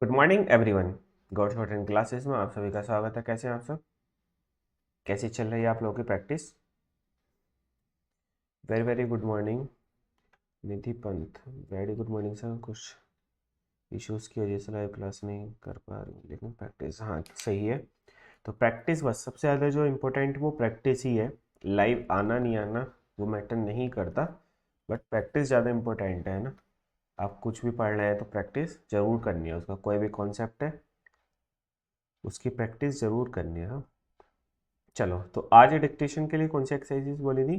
Good morning everyone. God short classes में आप सभी का स्वागत है। कैसे हैं आप सब? कैसी चल रही है आप लोगों की practice? Very very good morning Nidhi Pant. Very good morning sir. कुछ इश्यूज़ की वजह से लाइव क्लास नहीं कर पा रही, लेकिन प्रैक्टिस हाँ सही है। तो प्रैक्टिस बस सबसे ज़्यादा जो इम्पोर्टेंट वो प्रैक्टिस ही है। लाइव आना नहीं आना वो मैटर नहीं करता, बट प्रैक्टिस ज़्यादा इम्पोर्टेंट है ना। आप कुछ भी पढ़ रहे हैं तो प्रैक्टिस ज़रूर करनी है। उसका कोई भी कॉन्सेप्ट है उसकी प्रैक्टिस ज़रूर करनी है। हाँ, चलो तो आज डिक्टेशन के लिए कौन सी एक्सरसाइजेस बोली थी?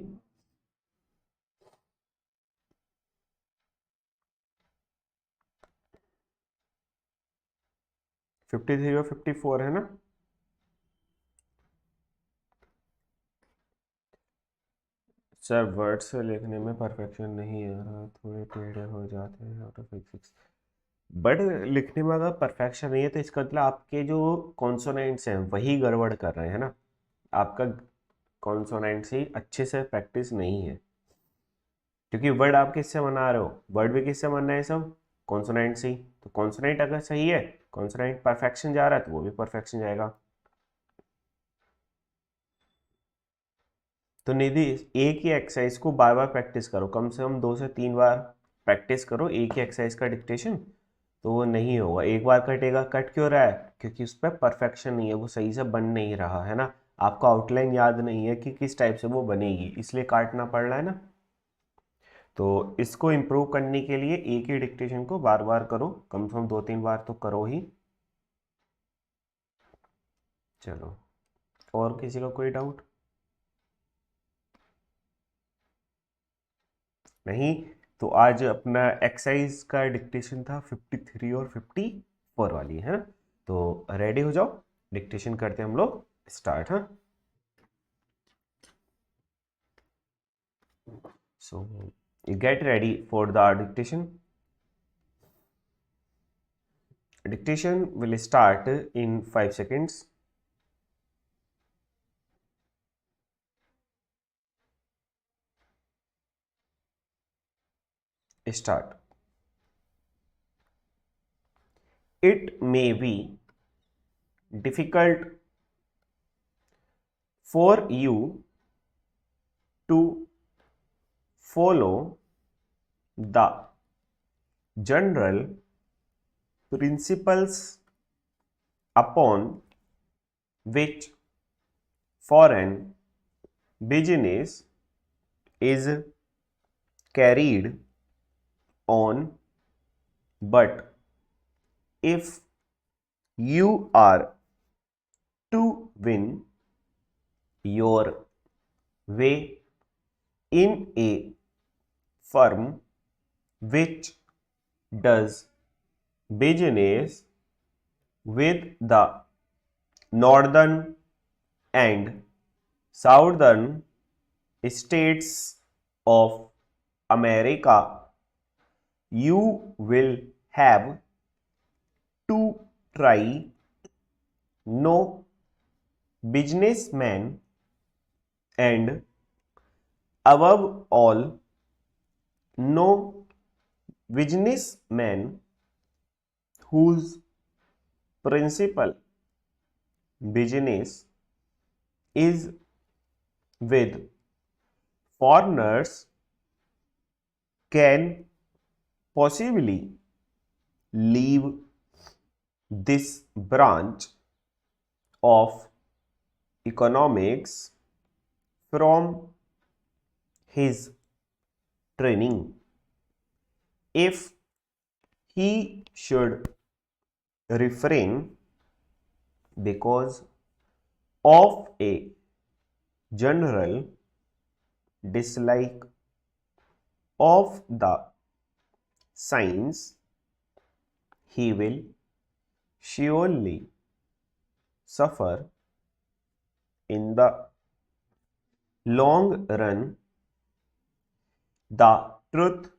53 और 54 है ना? सर वर्ड से लिखने में परफेक्शन नहीं आ रहा, थोड़े टेढ़े हो जाते हैं आउट ऑफ 6। बट लिखने में अगर परफेक्शन नहीं है तो इसका मतलब आपके जो कॉन्सोनेंट्स हैं वही गड़बड़ कर रहे हैं ना। आपका कॉन्सोनेंट्स ही अच्छे से प्रैक्टिस नहीं है, क्योंकि वर्ड आप किससे बना रहे हो? वर्ड भी किससे बनना है सब? कॉन्सोनेंट से ही। तो कॉन्सोनेंट अगर सही है, कॉन्सोनेंट परफेक्शन जा रहा है तो वो भी परफेक्शन जाएगा। तो निधि, एक ही एक्सरसाइज को बार बार प्रैक्टिस करो, कम से कम 2 से 3 बार प्रैक्टिस करो एक ही एक्सरसाइज का डिक्टेशन। तो वो नहीं होगा, एक बार कटेगा। कट क्यों रहा है? क्योंकि उस पर परफेक्शन नहीं है, वो सही से बन नहीं रहा है ना। आपको आउटलाइन याद नहीं है कि किस टाइप से वो बनेगी, इसलिए काटना पड़ रहा है ना। तो इसको इम्प्रूव करने के लिए एक ही डिक्टेशन को बार बार करो, कम से कम 2-3 बार तो करो ही। चलो, और किसी का कोई डाउट? नहीं? तो आज अपना एक्सरसाइज का डिक्टेशन था 53 और 54 वाली है। तो रेडी हो जाओ, डिक्टेशन करते हैं हम लोग स्टार्ट। हाँ, सो you get ready for the dictation. Dictation will start in 5 seconds. Start. It may be difficult for you to follow the general principles upon which foreign business is carried on, but if you are to win your way in a firm which does business with the northern and southern states of America, you will have to try. No businessman, and above all, no businessman whose principal business is with foreigners can possibly leave this branch of economics from his training. If he should refrain because of a general dislike of the science, he will surely suffer in the long run. The truth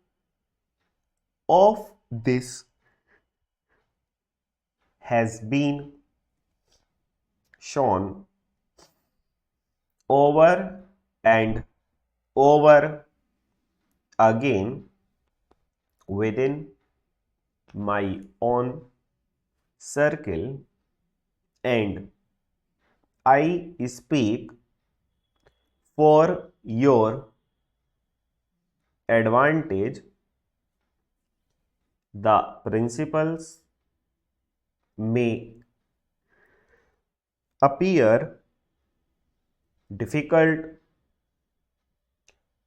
of this has been shown over and over again within my own circle and I speak for your advantage. The principles may appear difficult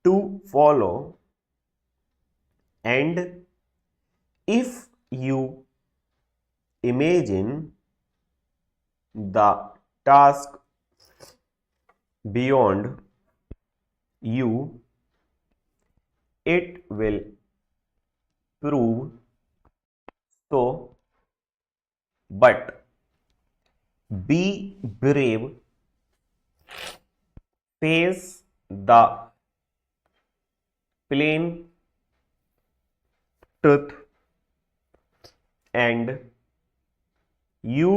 to follow, and if you imagine the task beyond you, it will prove so. But be brave, face the plain truth, and you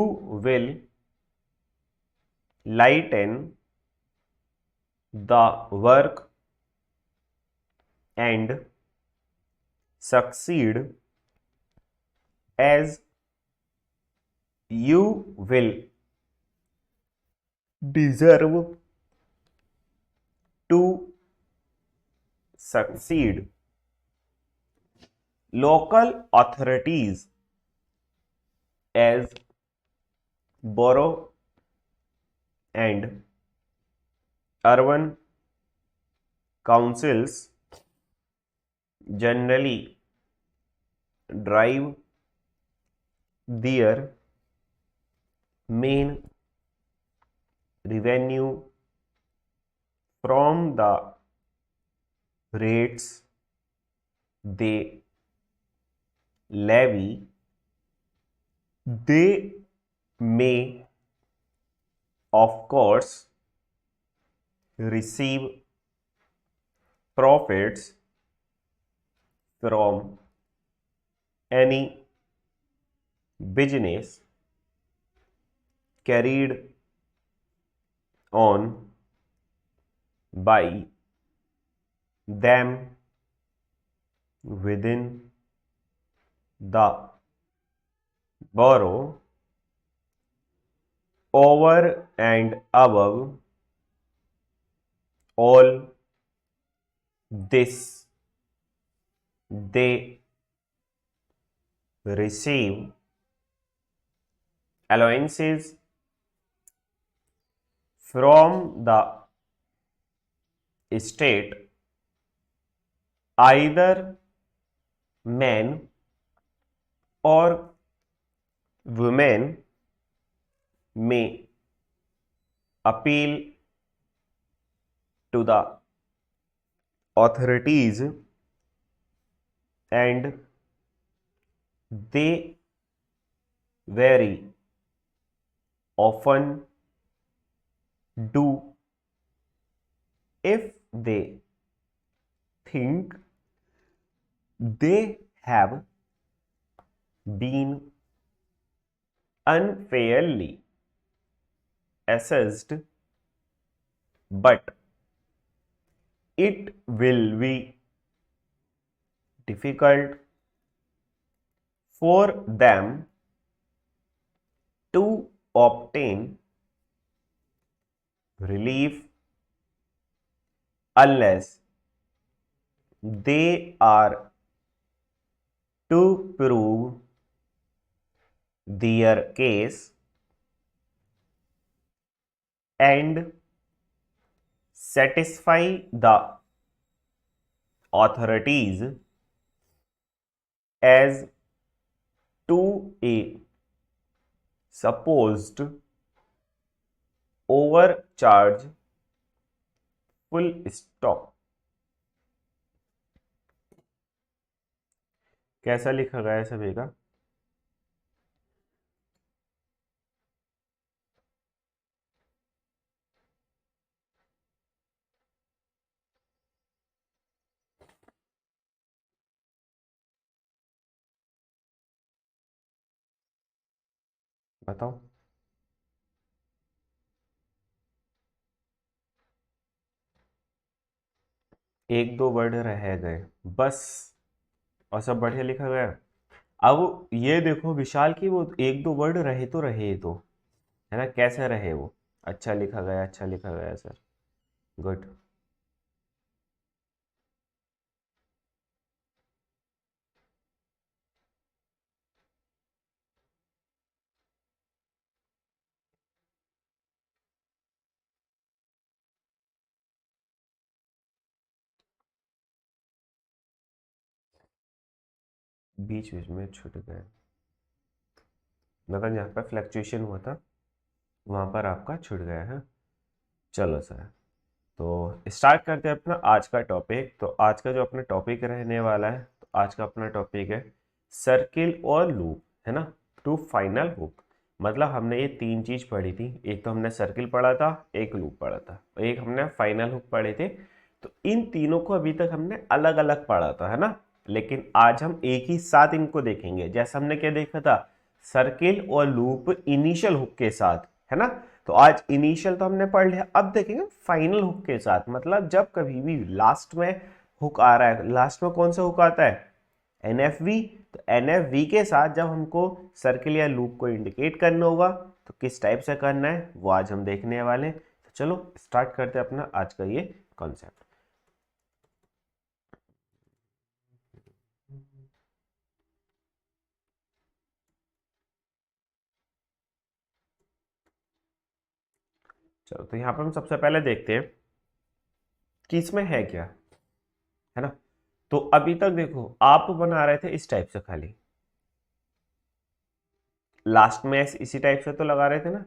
will lighten the work and succeed, as you will deserve to succeed. Local authorities as borough and urban councils generally drive their main revenue from the rates they levy. They may, of course, receive profits from any business carried on by them within the borough. Over and above all this, they receive allowances from the state. Either men or women may appeal to the authorities, and they very often do if they think they have been unfairly assessed, but it will be difficult for them to obtain relief unless they are to prove their case and satisfy the authorities as to a supposed overcharge. Full stop. कैसा लिखा गया है सभी का? बताओ। एक दो word रह गए बस, और सब बढ़िया लिखा गया। अब ये देखो विशाल की वो एक दो वर्ड रहे तो रहे तो, है ना, कैसे रहे वो, अच्छा लिखा गया, अच्छा लिखा गया सर, गुड। बीच बीच में छूट गए, मतलब जहाँ पर फ्लक्चुएशन हुआ था वहाँ पर आपका छूट गया है। चलो सर, तो स्टार्ट करते हैं अपना आज का टॉपिक। तो आज का जो अपना टॉपिक रहने वाला है, तो आज का अपना टॉपिक है सर्किल और लूप, है ना, टू फाइनल हुक। मतलब हमने ये तीन चीज पढ़ी थी, एक तो हमने सर्किल पढ़ा था, एक लूप पढ़ा था, और एक हमने फाइनल हुक पढ़े थे। तो इन तीनों को अभी तक हमने अलग अलग पढ़ा था, है ना, लेकिन आज हम एक ही साथ इनको देखेंगे। जैसे हमने क्या देखा था, सर्किल और लूप इनिशियल हुक के साथ, है ना। तो आज इनिशियल तो हमने पढ़ लिया, अब देखेंगे फाइनल हुक के साथ। मतलब जब कभी भी लास्ट में हुक आ रहा है, लास्ट में कौन सा हुक आता है, एनएफवी। तो एनएफवी के साथ जब हमको सर्किल या लूप को इंडिकेट करना होगा तो किस टाइप से करना है वो आज हम देखने वाले हैं। तो चलो स्टार्ट करते हैं अपना आज का ये कॉन्सेप्ट। चलो, तो यहाँ पर हम सबसे पहले देखते हैं कि इसमें है क्या, है ना। तो अभी तक देखो आप बना रहे थे इस टाइप से खाली, लास्ट में इसी टाइप से तो लगा रहे थे ना,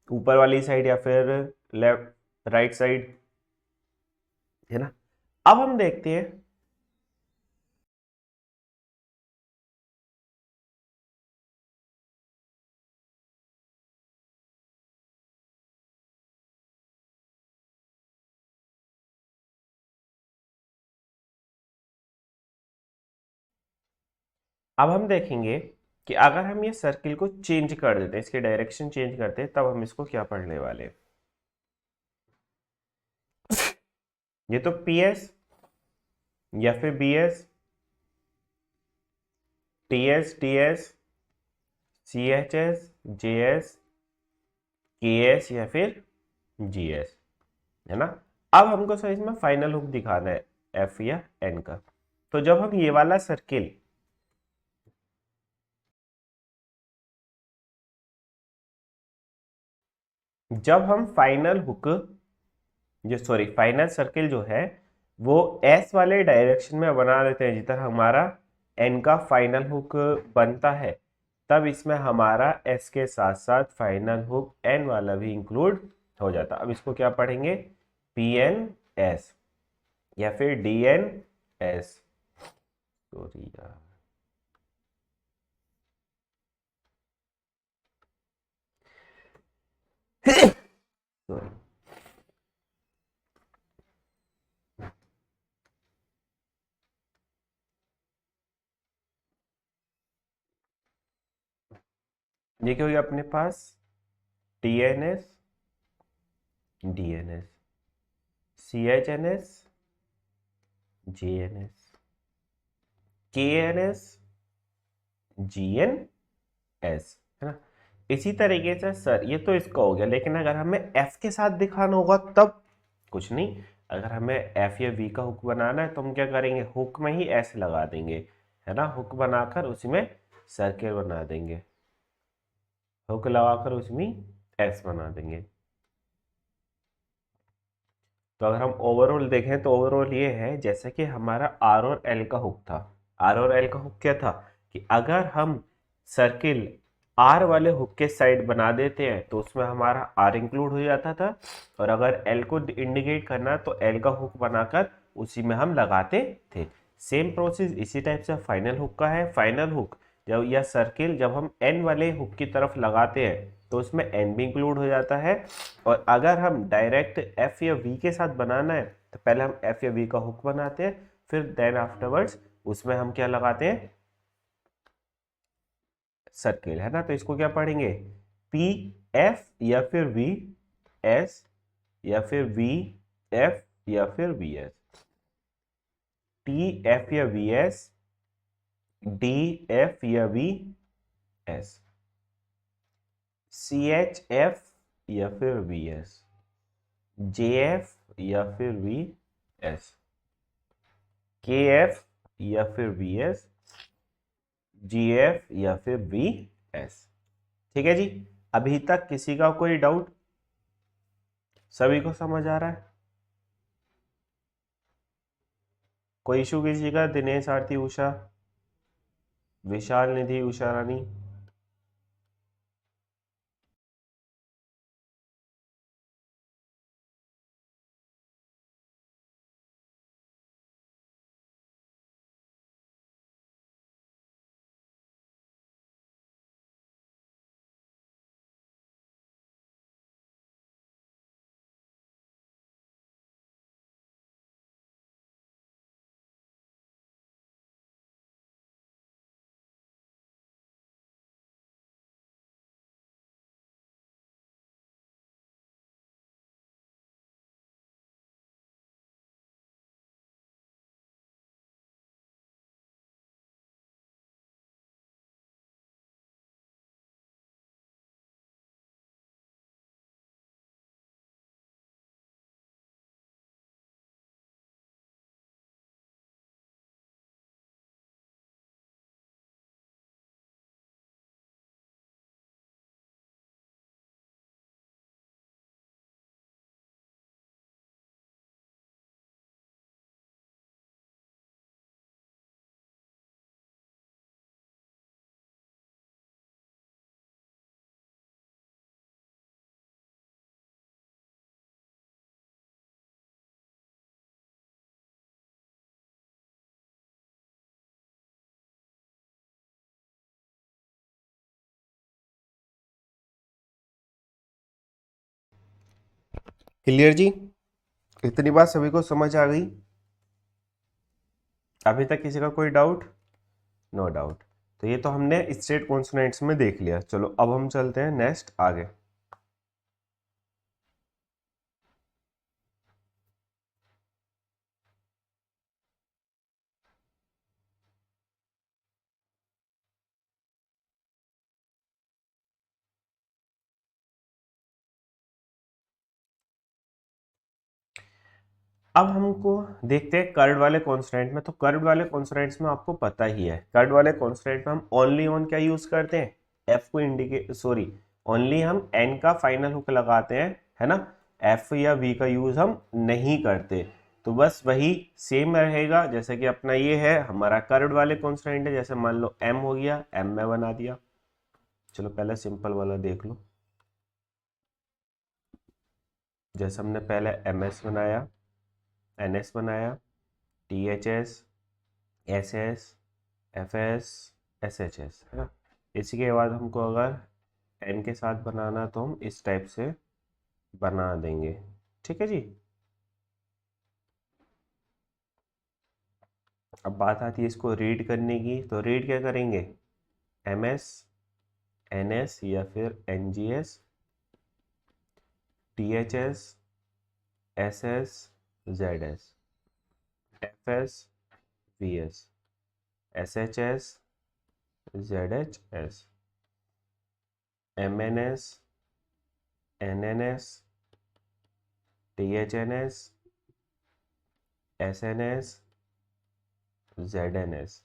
ऊपर वाली साइड या फिर लेफ्ट राइट साइड, है ना। अब हम देखते हैं, अब हम देखेंगे कि अगर हम ये सर्किल को चेंज कर देते हैं, इसकी डायरेक्शन चेंज करते हैं, तब हम इसको क्या पढ़ने वाले हैं। ये तो पी एस या फिर B S, T S, T S, C H S, J S, K S या फिर जी एस, है ना। अब हमको सर इसमें फाइनल हुक दिखाना है, एफ या एन का। तो जब हम ये वाला सर्किल, जब हम फाइनल हुक, जो सॉरी फाइनल सर्किल जो है वो एस वाले डायरेक्शन में बना देते हैं जिधर हमारा एन का फाइनल हुक बनता है, तब इसमें हमारा एस के साथ साथ फाइनल हुक एन वाला भी इंक्लूड हो जाता। अब इसको क्या पढ़ेंगे, पी एन एस या फिर डी एन एस, सॉरी यार, सॉरी। ये क्या हो गया अपने पास, T N S, D N S, C H N S, J N S, K N S, G N S, है ना। इसी तरीके से सर ये तो इसका हो गया, लेकिन अगर हमें एफ के साथ दिखाना होगा तब कुछ नहीं। अगर हमें एफ या वी का हुक बनाना है तो हम क्या करेंगे, हुक में ही एस लगा देंगे, है ना, हुक बनाकर उसी में सर्किल बना देंगे, हुक लगाकर उसमें एस बना देंगे। तो अगर हम ओवरऑल देखें तो ओवरऑल ये है जैसे कि हमारा आर और एल का हुक था। आर और एल का हुक क्या था कि अगर हम सर्किल आर वाले हुक के साइड बना देते हैं तो उसमें हमारा आर इंक्लूड हो जाता था, और अगर एल को इंडिकेट करना तो एल का हुक बनाकर उसी में हम लगाते थे। सेम प्रोसेस इसी टाइप से फाइनल हुक का है। फाइनल हुक जब या सर्किल जब हम एन वाले हुक की तरफ लगाते हैं तो उसमें एन भी इंक्लूड हो जाता है, और अगर हम डायरेक्ट एफ या वी के साथ बनाना है तो पहले हम एफ या वी का हुक बनाते हैं, फिर देन आफ्टरवर्ड्स उसमें हम क्या लगाते हैं, सर्किल, है ना। तो इसको क्या पढ़ेंगे, पी एफ या फिर वी एस या फिर वी एफ या फिर वी एस, टी एफ या वी एस, डी एफ या V S, C H F या फिर वी एस, जे एफ या फिर वी एस, के एफ या फिर वी एस, जी एफ या फिर वी एस। ठीक है जी, अभी तक किसी का कोई डाउट? सभी को समझ आ रहा है? कोई इशू किसी का? दिनेश, आरती, उषा, विशाल, निधि, उषा रानी? क्लियर जी? इतनी बात सभी को समझ आ गई? अभी तक किसी का कोई डाउट? No doubt. तो ये तो हमने स्ट्रेट कॉन्सोनेंट्स में देख लिया। चलो अब हम चलते हैं नेक्स्ट आगे। अब हमको देखते हैं कर्व वाले कॉन्स्टेंट में। तो कर्व वाले कॉन्स्टेंट्स में आपको पता ही है, कर्व वाले कॉन्स्टेंट में हम ओनली ऑन क्या यूज करते हैं? एफ को इंडिकेट, सॉरी, ओनली हम एन का फाइनल हुक लगाते हैं, है ना? एफ या वी का यूज हम नहीं करते। तो बस वही सेम रहेगा जैसे कि अपना ये है हमारा कर्व वाले कॉन्स्टेंट है। जैसे मान लो एम हो गया, एम में बना दिया। चलो पहले सिंपल वाला देख लो। जैसे हमने पहले एम एस बनाया, एन एस बनाया, T H S, S S, F S, S H S, है ना? इसी के बाद हमको अगर एन के साथ बनाना तो हम इस टाइप से बना देंगे। ठीक है जी। अब बात आती है इसको रीड करने की। तो रीड क्या करेंगे? एम एस, एन एस या फिर N G S, T H S, S S, Z S, F S, V S, S H S, Z H S, M N S, N N S, T H N S, S N S, Z N S,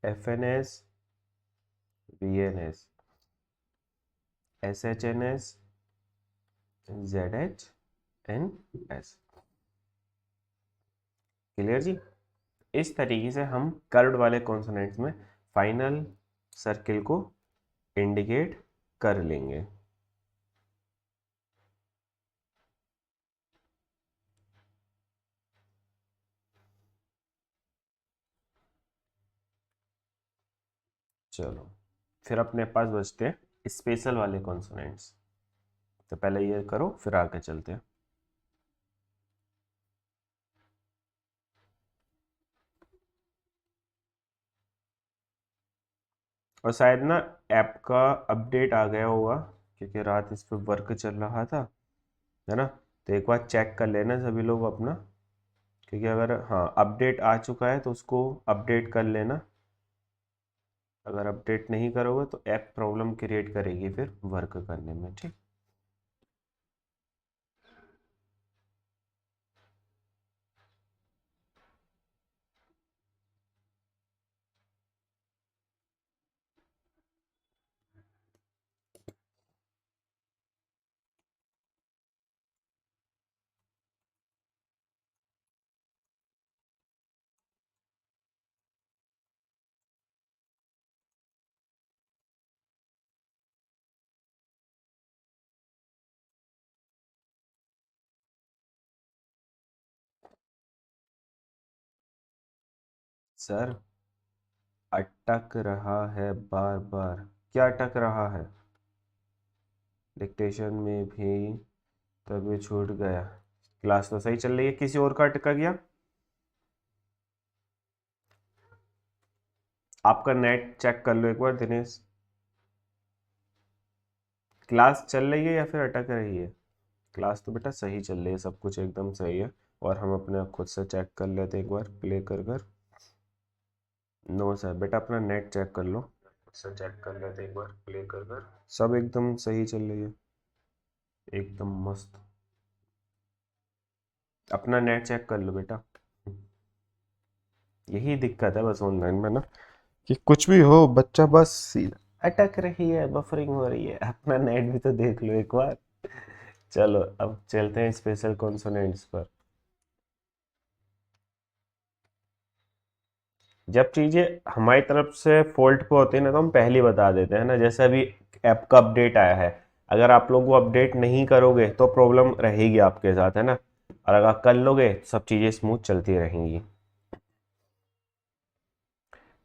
F N S, V N S, S H N S, Z H N S. Clear जी? इस तरीके से हम curved वाले consonants में final circle को indicate कर लेंगे। चलो फिर अपने पास बचते हैं स्पेशल वाले कॉन्सोनेंट्स। तो पहले ये करो फिर आगे चलते हैं। और शायद ना ऐप का अपडेट आ गया होगा क्योंकि रात इस पर वर्क चल रहा था, है ना? तो एक बार चेक कर लेना सभी लोग अपना क्योंकि अगर हाँ अपडेट आ चुका है तो उसको अपडेट कर लेना। अगर अपडेट नहीं करोगे तो ऐप प्रॉब्लम क्रिएट करेगी फिर वर्क करने में, ठीक। सर अटक रहा है बार बार, क्या अटक रहा है? डिक्टेशन में भी तभी छूट गया। क्लास तो सही चल रही है, किसी और का अटका गया? आपका नेट चेक कर लो एक बार दिनेश। क्लास चल रही है या फिर अटक रही है? क्लास तो बेटा सही चल रही है, सब कुछ एकदम सही है। और हम अपने आप खुद से चेक कर लेते हैं एक बार प्ले कर कर। नो सर, बेटा अपना नेट चेक कर लो, खुद से चेक कर लेते हैं एक बार प्ले कर कर। सब एकदम सही चल रही है, एकदम मस्त। अपना नेट चेक कर लो बेटा। यही दिक्कत है बस ऑनलाइन में ना, कि कुछ भी हो बच्चा बस अटक रही है, बफरिंग हो रही है। अपना नेट भी तो देख लो एक बार। चलो अब चलते हैं स्पेशल कॉन्सोनेंट्स पर। जब चीज़ें हमारी तरफ से फॉल्ट पे होती है ना तो हम पहले ही बता देते हैं ना, जैसे अभी ऐप का अपडेट आया है, अगर आप लोग वो अपडेट नहीं करोगे तो प्रॉब्लम रहेगी आपके साथ, है ना। और अगर कर लोगे तो सब चीज़ें स्मूथ चलती रहेंगी।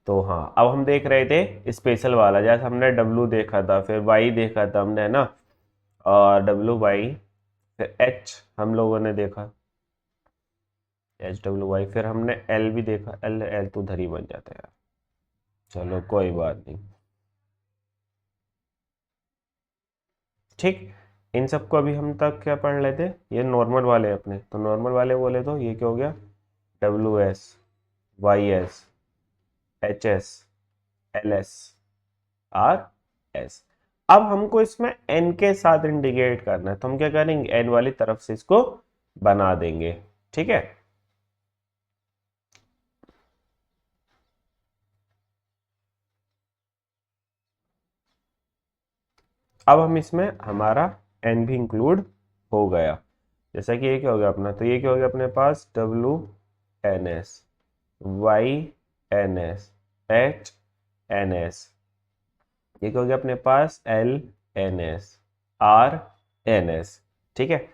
तो हाँ, अब हम देख रहे थे स्पेशल वाला, जैसे हमने डब्लू देखा था, फिर वाई देखा था हमने, है ना। और डब्लू वाई, फिर एच हम लोगों ने देखा, एच डब्लू वाई, फिर हमने एल भी देखा, एल एल तो उधर ही बन जाता है यार। चलो कोई बात नहीं, ठीक। इन सबको अभी हम तक क्या पढ़ लेते, ये नॉर्मल वाले अपने, तो नॉर्मल वाले बोले तो ये क्या हो गया, W S, Y S, H S, L S, R S. अब हमको इसमें एन के साथ इंडिकेट करना है, तो हम क्या करेंगे, एन वाली तरफ से इसको बना देंगे, ठीक है। अब हम इसमें हमारा एन भी इंक्लूड हो गया। जैसा कि ये क्या हो गया अपना, तो ये क्या हो गया अपने पास, W N S, Y N S, H N S, ये क्या हो गया अपने पास, L N S, R N S, ठीक है।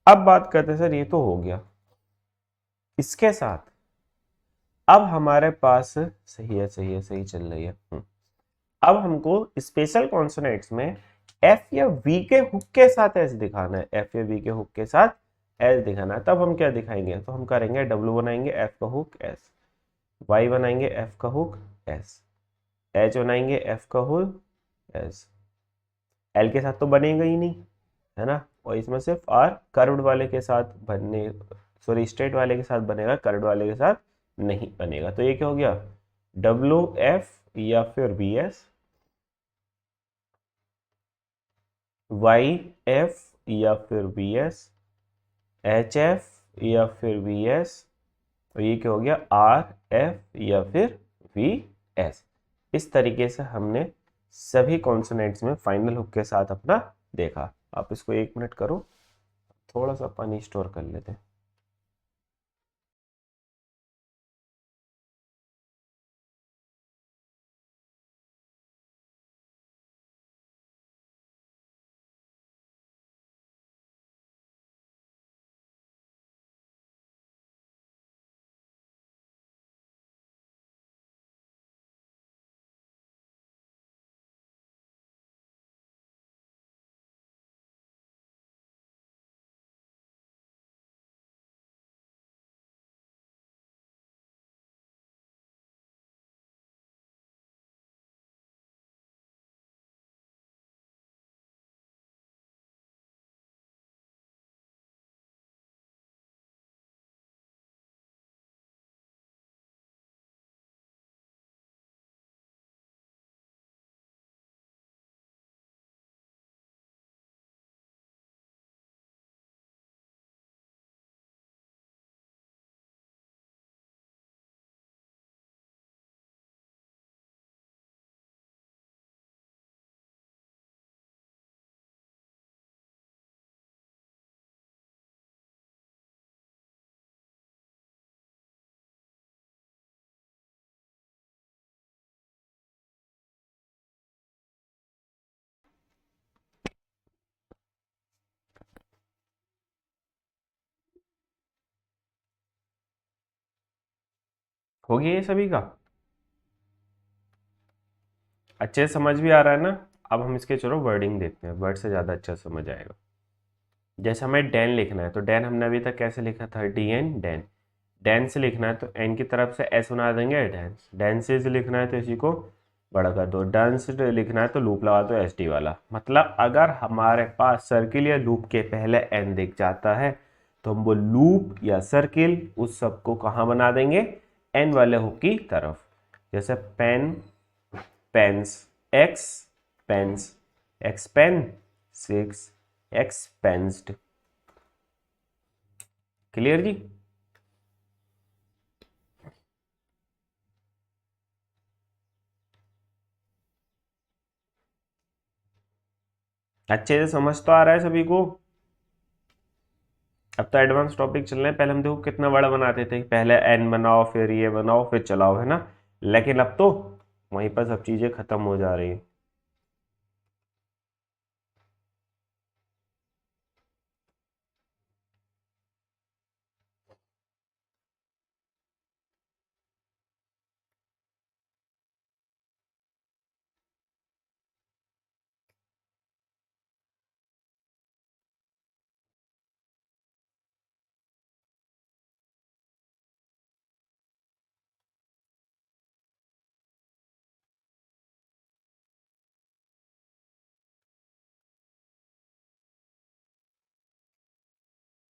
अब बात करते हैं, सर ये तो हो गया, इसके साथ अब हमारे पास, सही है सही है सही चल रही है। अब हमको स्पेशल कॉन्सोनेंट्स में एफ या वी के हुक के साथ एस दिखाना है, एफ या वी के हुक के साथ एस दिखाना है। तब हम क्या दिखाएंगे, तो हम करेंगे डब्ल्यू बनाएंगे एफ का हुक एस, वाई बनाएंगे एफ का हुक एस, एच बनाएंगे एफ का हुक एस, एल के साथ तो बनेगा ही नहीं, है ना। और इसमें सिर्फ आर कर्व्ड वाले के साथ बनने, सॉरी स्ट्रेट वाले के साथ बनेगा, कर्व्ड वाले के साथ नहीं बनेगा। तो ये क्या हो गया, डब्ल्यू एफ या फिर बी एस, वाई एफ या फिर बी एस, एच एफ या फिर वी एस, और ये क्या हो गया, आर एफ या फिर वी एस। इस तरीके से हमने सभी कॉन्सोनेंट्स में फाइनल हुक के साथ अपना देखा। आप इसको 1 मिनट करो, थोड़ा सा पानी स्टोर कर लेते हैं। हो गया ये सभी का? अच्छे से समझ भी आ रहा है ना? अब हम इसके चलो वर्डिंग देखते हैं, वर्ड से ज़्यादा अच्छा समझ आएगा। जैसे हमें डैन लिखना है तो डैन हमने अभी तक कैसे लिखा था, डी एन डैन। डैन से लिखना है तो एन की तरफ से एस बना देंगे डेंस। डेंसेज लिखना है तो इसी को बड़ा कर दो। डांस लिखना है तो लूप लगा दो एस डी वाला। मतलब अगर हमारे पास सर्किल या लूप के पहले एन दिख जाता है तो हम वो लूप या सर्किल उस सब को कहाँ बना देंगे, एन वाले हुक की तरफ। जैसे pen, pens, expense, expend, six, expensed. Clear जी? अच्छे से समझ तो आ रहा है सभी को? अब तो एडवांस टॉपिक चल रहे हैं। पहले हम देखो कितना बड़ा बनाते थे, पहले एन बनाओ फिर ये बनाओ फिर चलाओ, है ना? लेकिन अब तो वहीं पर सब चीजें खत्म हो जा रही हैं।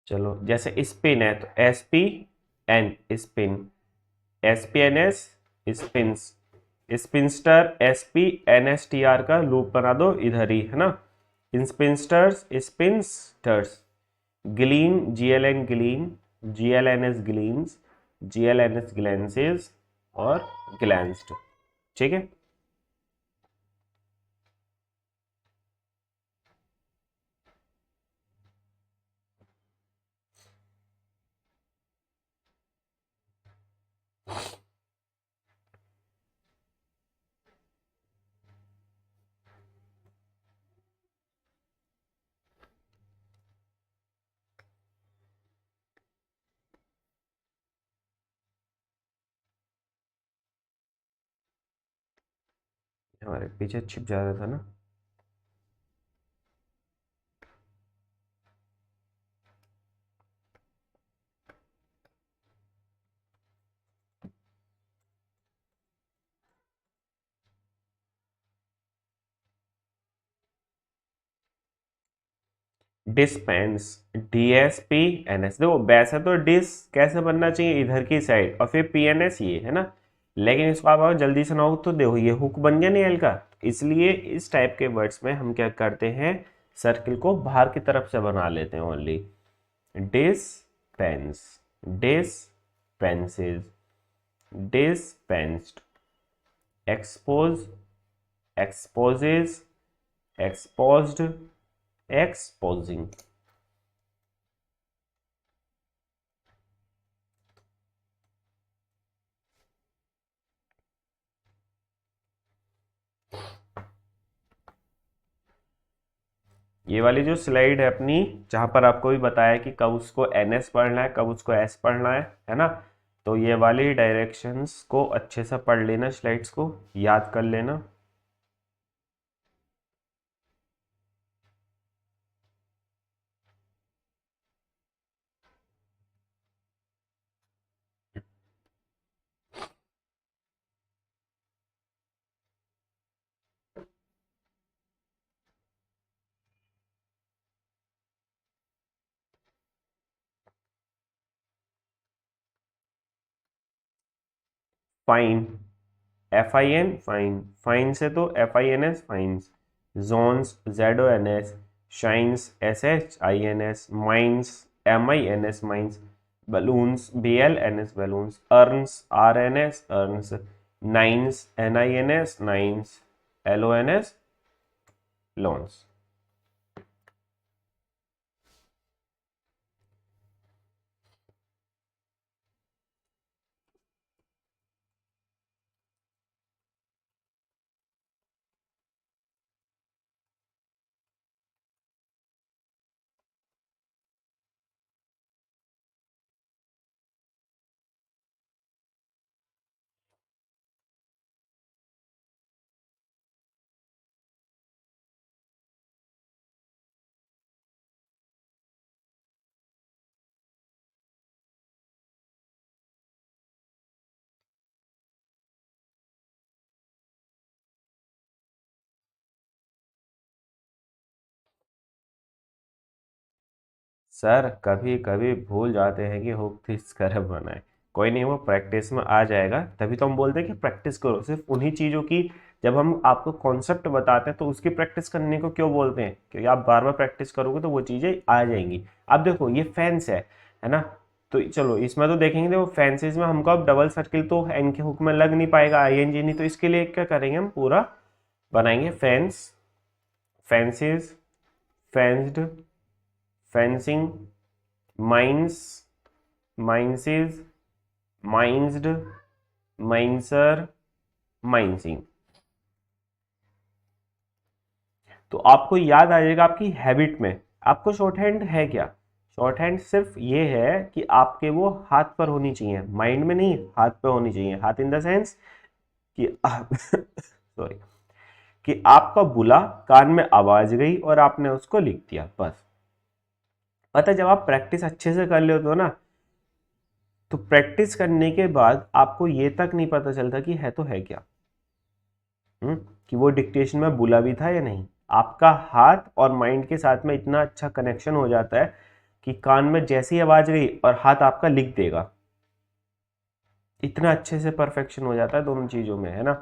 चलो जैसे स्पिन है तो S P N spin, S P N S spins, spinster S P N S T R का लूप बना दो इधर ही, है ना? Spinsters spinsters, glean G L N glean, G L N S gleans, G L N S glances और glanced. ठीक है। हमारे पीछे छिप जा रहा था ना। Dispense, DSPNS। देखो वैसे तो डिस कैसे बनना चाहिए, इधर की साइड, और फिर PNS ये, है ना? लेकिन इसको आप अगर जल्दी से ना हो तो देखो ये हुक बन गया नहीं एल का। इसलिए इस टाइप के वर्ड्स में हम क्या करते हैं, सर्किल को बाहर की तरफ से बना लेते हैं only. Dispense, dispenses, dispensed, expose, exposes, exposed, exposing. ये वाली जो स्लाइड है अपनी, जहां पर आपको भी बताया कि कब उसको NS पढ़ना है कब उसको S पढ़ना है ना? तो ये वाली डायरेक्शंस को अच्छे से पढ़ लेना, स्लाइड्स को याद कर लेना। फाइन, FIN फाइन, फाइन से तो FINS fines. Zones, ZONS, shines, SHINS, mines, MINS mines, balloons, BLNS balloons, earns, RNS earns, nines, NINS nines, LONS loans. Sir कभी कभी भूल जाते हैं कि हुक किस तरह बनाए। कोई नहीं, वो प्रैक्टिस में आ जाएगा, तभी तो हम बोलते हैं कि प्रैक्टिस करो सिर्फ उन्हीं चीज़ों की। जब हम आपको कॉन्सेप्ट बताते हैं तो उसकी प्रैक्टिस करने को क्यों बोलते हैं, क्योंकि आप बार बार प्रैक्टिस करोगे तो वो चीज़ें आ जाएंगी। अब देखो ये फैंस है ना। तो चलो इसमें तो देखेंगे, देखो फैंसीज में हमको अब डबल सर्किल तो एन के हुक में लग नहीं पाएगा, आईएनजी नहीं, तो इसके लिए क्या करेंगे, हम पूरा बनाएंगे fence, fences, fenced, fencing, mince, minces, minced, mincer, mincing. तो आपको याद आ जाएगा आपकी हैबिट में। आपको शॉर्ट हैंड है क्या, शॉर्ट हैंड सिर्फ ये है कि आपके वो हाथ पर होनी चाहिए, माइंड में नहीं, हाथ पर होनी चाहिए। हाथ इन द सेंस कि सॉरी, कि आपका बुला, कान में आवाज गई और आपने उसको लिख दिया, बस। पता है, जब आप प्रैक्टिस अच्छे से कर लेते हो ना, तो प्रैक्टिस करने के बाद आपको ये तक नहीं पता चलता कि है तो है क्या। कि वो डिक्टेशन में बुला भी था या नहीं। आपका हाथ और माइंड के साथ में इतना अच्छा कनेक्शन हो जाता है कि कान में जैसी आवाज गई और हाथ आपका लिख देगा। इतना अच्छे से परफेक्शन हो जाता है दोनों चीजों में, है ना।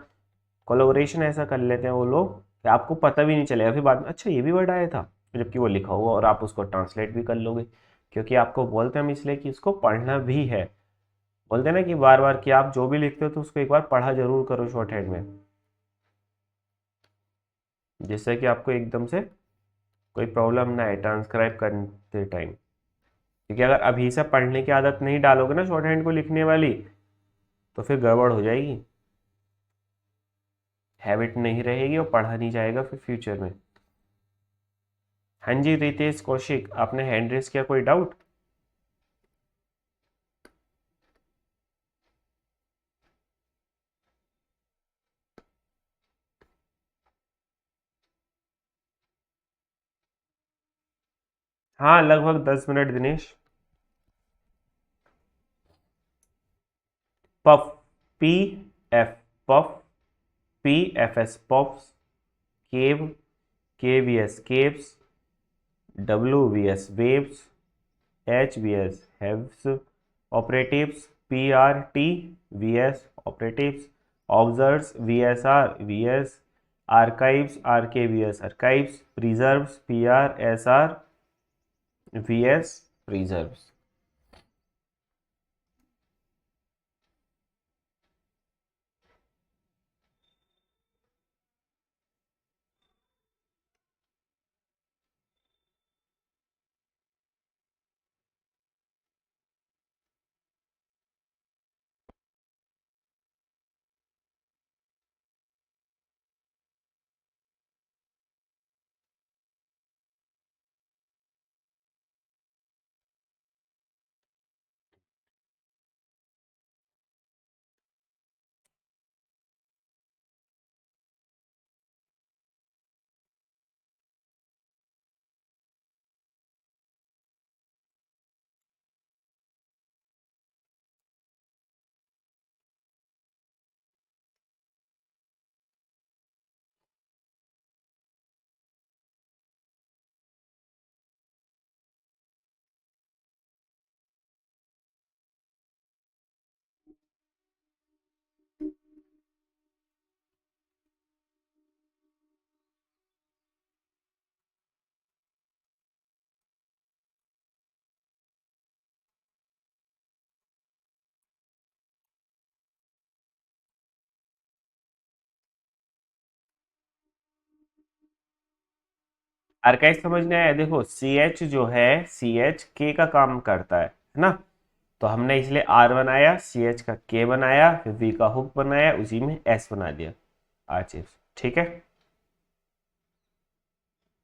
कोलैबोरेशन ऐसा कर लेते हैं वो लोग कि आपको पता भी नहीं चलेगा फिर बाद में, अच्छा ये भी वर्ड आया था, जबकि वो लिखा हुआ, और आप उसको ट्रांसलेट भी कर लोगे। क्योंकि आपको बोलते हैं हम इसलिए कि इसको पढ़ना भी है। बोलते हैं ना कि बार बार कि आप जो भी लिखते हो तो उसको एक बार पढ़ा जरूर करो शॉर्ट हैंड में, जिससे कि आपको एकदम से कोई प्रॉब्लम ना है ट्रांसक्राइब करते टाइम। क्योंकि अगर अभी से पढ़ने की आदत नहीं डालोगे ना शॉर्ट हैंड को लिखने वाली, तो फिर गड़बड़ हो जाएगी, हैबिट नहीं रहेगी और पढ़ा नहीं जाएगा फिर फ्यूचर में। हाँ जी रितेश कौशिक, आपने हैंड रेस किया, कोई डाउट? हाँ लगभग 10 minute Dinesh. Puff, P F, puff, P F S, puffs, cave, K V S, caves, W V S, waves, H V S, haves, operatives, P R T V S, operatives, observes, V S R V S, archives, R K V S, archives, preserves, P R S R V S, preserves. Archive समझने आया, देखो C H जो है, C H के का काम करता है ना। तो हमने इसलिए आर बनाया, सी एच का के बनाया, फिर वी का हुक बनाया, उसी में एस बना दिया, आर्चिव्स। ठीक है,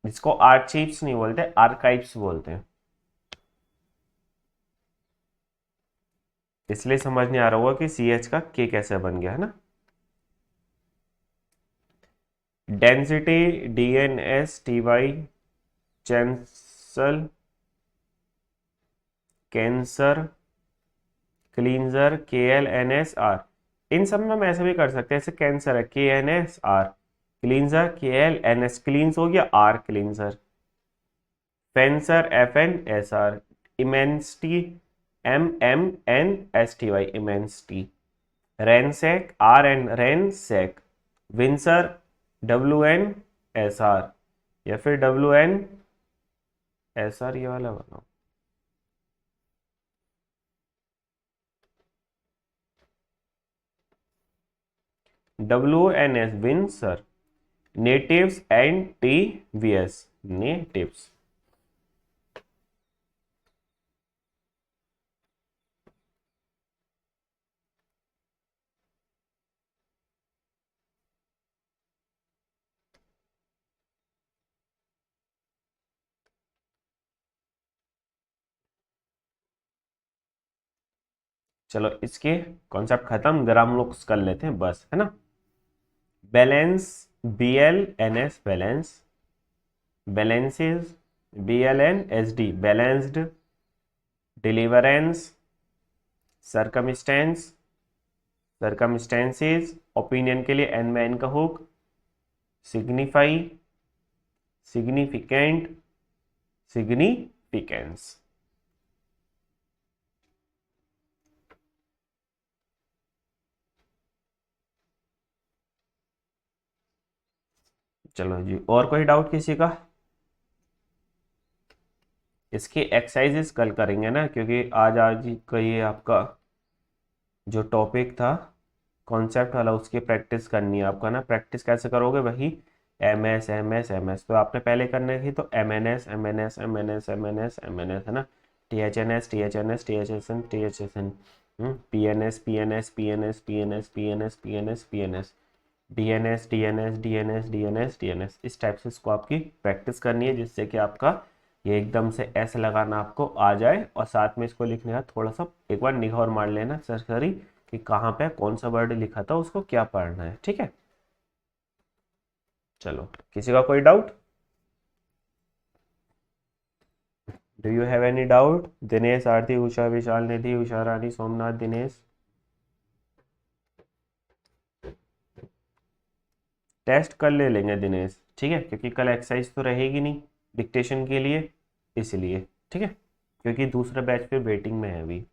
इसको आर्चिव्स नहीं बोलते, आर्काइव्स बोलते हैं। इसलिए समझ नहीं आ रहा होगा कि सी एच का के कैसे बन गया, है ना। Density, D N S T Y, chancel, cancer, cleanser, K L N S R. इन सब में हम ऐसे भी कर सकते हैं, जैसे कैंसर है K N S R, cleanser K L N S, cleanse हो गया R cleanser. Fencer FNSR, immensity MMNSTY, immensity, रेनसेक RN रेनसेक, विंसर WNSR या फिर WNSR, ये वाला बनाओ। WNS विंसर, नेटिव्स NTVS, नेटिव्स। चलो इसके कॉन्सेप्ट खत्म, ग्राम लोग कर लेते हैं बस, है ना। Balance BLNS, balance, balances BLNSD, balanced, deliverance, circumstance, circumstances, opinion के लिए N में N का हुक, सिग्निफाई, सिग्निफिकेंट, सिग्निफिकेंस। चलो जी, और कोई डाउट किसी का? इसकी एक्सरसाइजेस कल करेंगे ना, क्योंकि आज आज का ये आपका जो टॉपिक था कॉन्सेप्ट वाला, उसकी प्रैक्टिस करनी है आपका ना। प्रैक्टिस कैसे करोगे? वही MS तो आपने पहले करने थी, तो MNS है ना, THNS DNS, इस टाइप से इसको आपकी प्रैक्टिस करनी है, जिससे कि आपका ये एकदम से ऐसे लगाना आपको आ जाए, और साथ में इसको लिखने का थोड़ा सा एक बार निगाह मार लेना सरसरी कि कहाँ पे कौन सा वर्ड लिखा था, उसको क्या पढ़ना है, ठीक है। चलो, किसी का कोई doubt? Do you have any doubt? Dinesh, Aarti, Usha, Vishal, Nidhi, Usha Rani, Somnath, Dinesh. Test कल ले लेंगे दिनेश, ठीक है, क्योंकि कल एक्सरसाइज तो रहेगी नहीं डिक्टेशन के लिए, इसलिए, ठीक है, क्योंकि दूसरा बैच पे वेटिंग में है अभी।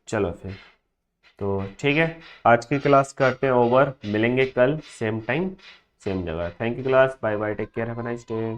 चलो फिर तो ठीक है, आज की क्लास करते हैं ओवर, मिलेंगे कल सेम टाइम सेम जगह। Thank you class, bye bye, take care, have a nice day.